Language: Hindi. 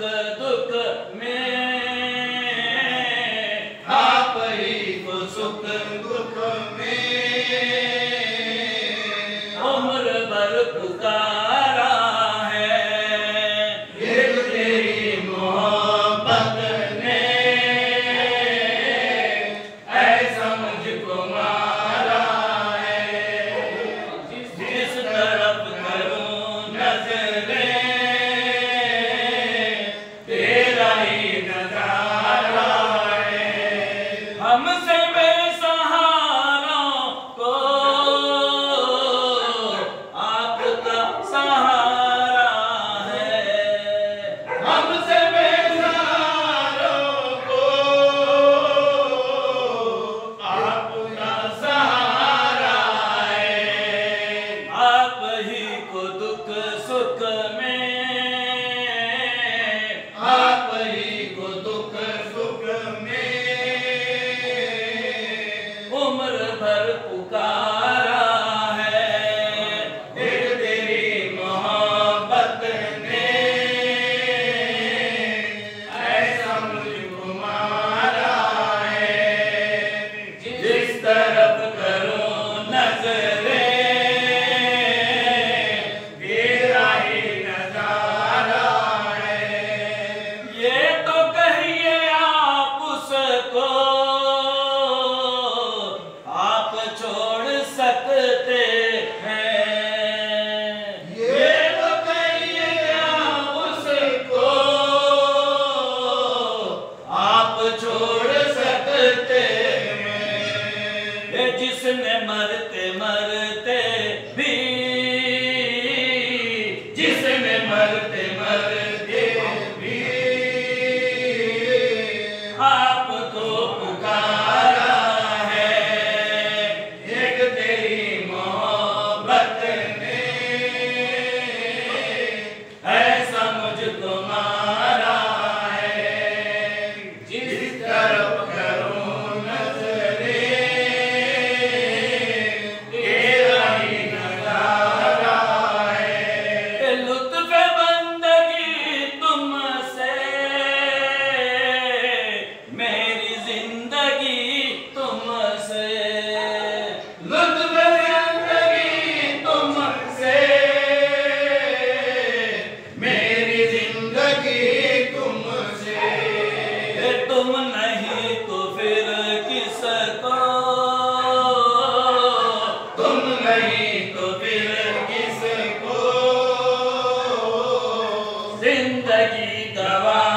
दुख में, आप ही को सुख दुख में उम्र भर पुकारा है। एक तेरी मोहब्बत ने ऐसा मुझको मारा है, जिस तरफ करूं नजरें तेरा ही नजारा है। हमसे बेसहारों को आपका सहारा है। हमसे बेसहारों को आपका सहारा है। आप ही को दुख सुख में, आप ही को दुख सुख में उम्र भर पुकारा है। एक तेरी मोहब्बत ने ऐसा मुझको मारा है, जिस तरफ करूं नजरें तेरा ही नजारा है। ये तो कहिए आप उसको आप छोड़ सकते हैं। ये तो कहिए आप उसको आप छोड़ सकते हैं। ये जिसने मरते मरते भी, जिसने मरते मरते भी आपको पुकारा है। एक तेरी मोहब्बत ने ऐसा मुझको मारा है, जिस तरफ करूं नजरें तेरा ही नजारा है। लुत्फ़ बंदगी तुमसे मेरी जिंदगी तुमसे, लुत्फ़ बंदगी तुमसे मेरी जिंदगी तुमसे। तुम नहीं तो फिर किसको, तुम नहीं तो फिर किसको जिंदगी गवा